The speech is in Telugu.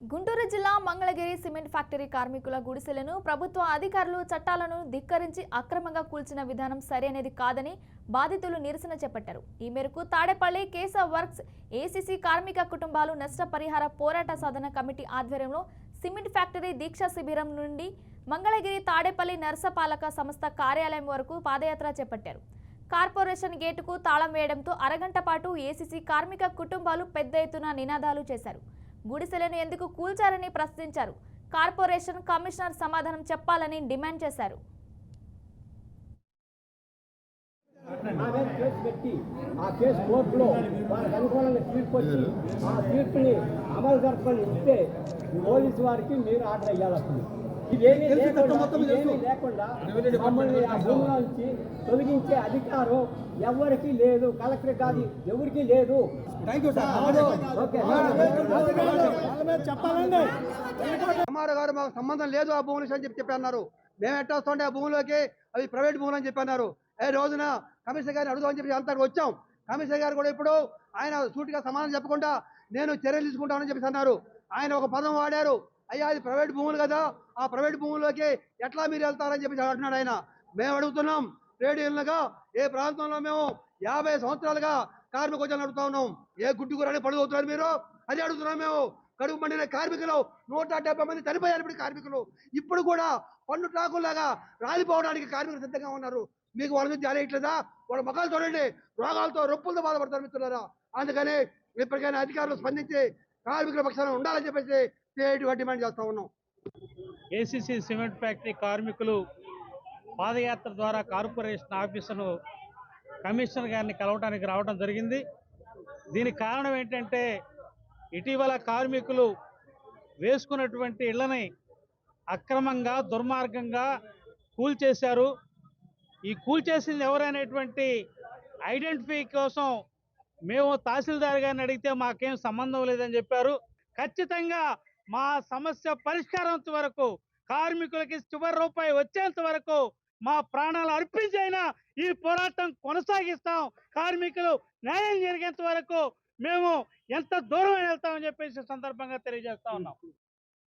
గుంటూరు జిల్లా మంగళగిరి సిమెంట్ ఫ్యాక్టరీ కార్మికుల గుడిసెలను ప్రభుత్వ అధికారులు చట్టాలను ధిక్కరించి అక్రమంగా కూల్చిన విధానం సరైనది కాదని బాధితులు నిరసన చేపట్టారు. ఈ మేరకు తాడేపల్లి కేశవ్ వర్క్స్ ఏసీసీ కార్మిక కుటుంబాలు నష్టపరిహార పోరాట సాధన కమిటీ ఆధ్వర్యంలో సిమెంట్ ఫ్యాక్టరీ దీక్షా శిబిరం నుండి మంగళగిరి తాడేపల్లి నర్సపాలక సంస్థ కార్యాలయం వరకు పాదయాత్ర చేపట్టారు. కార్పొరేషన్ గేటుకు తాళం వేయడంతో అరగంట పాటు ఏసీసీ కార్మిక కుటుంబాలు పెద్ద ఎత్తున నినాదాలు చేశారు. గుడిసెలను ఎందుకు కూల్చారని ప్రశ్నించారు. కార్పొరేషన్ కమిషనర్ సమాధానం చెప్పాలని డిమాండ్ చేశారు. పోలీసు వారికి మీరు ఆర్డర్ అయ్యాలి. లేకుండా మమ్మల్ని ఆ భూమిలో నుంచి తొలగించే అధికారం ఎవరికి లేదు. కలెక్టర్ కాదు, ఎవరికి లేదు. గారు మాకు సంబంధం లేదు ఆ భూములు అని చెప్పి అన్నారు. మేము ఎట్లా వస్తుంటే ఆ భూములోకి అవి ప్రైవేట్ భూములు అని చెప్పి అన్నారు. రోజున కమిషనర్ గారిని అడుగుదామని చెప్పి అంతా వచ్చాం. కమిషనర్ గారు కూడా ఇప్పుడు ఆయన సూటిగా సమాధానం చెప్పకుండా నేను చర్యలు తీసుకుంటామని చెప్పి అన్నారు. ఆయన ఒక పదం వాడారు, అయ్యా అది ప్రైవేట్ భూములు కదా, ఆ ప్రైవేట్ భూముల్లోకి ఎట్లా మీరు వెళ్తారని చెప్పి అంటున్నాడు ఆయన. మేము అడుగుతున్నాం, ట్రేడ్ యూనియన్లుగా ఏ ప్రాంతంలో మేము 50 సంవత్సరాలుగా కార్మిక ఉద్యమం నడుపుతా ఉన్నాం. ఏ గుడ్డుగురని పడుగు అవుతున్నారు మీరు? అదే అడుగుతున్నాం. మేము కడుపు మండిన కార్మికులు 170 మంది చనిపోయారు. ఇప్పుడు కార్మికులు ఇప్పుడు కూడా పన్ను ట్రాకుల్లాగా రాలిపోవడానికి కార్మికులు సిద్ధంగా ఉన్నారు. మీకు వాళ్ళ మీద జాలేయట్లేదా? వాళ్ళ ముఖాలు చూడండి, రోగాలతో రొప్పులతో బాధపడతారు మిత్రులారా. అందుకని ఇప్పటికైనా అధికారులు స్పందించి కార్మికుల పక్షాన ఉండాలని చెప్పేసి డిమాండ్ చేస్తా ఉన్నాం. ఏసీసీ సిమెంట్ ఫ్యాక్టరీ కార్మికులు పాదయాత్ర ద్వారా కార్పొరేషన్ ఆఫీసును కమిషనర్ గారిని కలవడానికి రావడం జరిగింది. దీనికి కారణం ఏంటంటే ఇటీవల కార్మికులు వేసుకున్నటువంటి ఇళ్లని అక్రమంగా దుర్మార్గంగా కూల్చేశారు. ఈ కూల్చేసింది ఎవరనేటువంటి ఐడెంటిఫై కోసం మేము తహసీల్దార్ గారిని అడిగితే మాకేం సంబంధం లేదని చెప్పారు. ఖచ్చితంగా మా సమస్య పరిష్కారం వరకు, కార్మికులకి చివరి రూపాయి వచ్చేంత వరకు మా ప్రాణాలు అర్పించైనా ఈ పోరాటం కొనసాగిస్తాం. కార్మికులు న్యాయం జరిగేంత వరకు మేము ఎంత దూరం వెళ్తామని చెప్పేసి సందర్భంగా తెలియజేస్తా ఉన్నాం.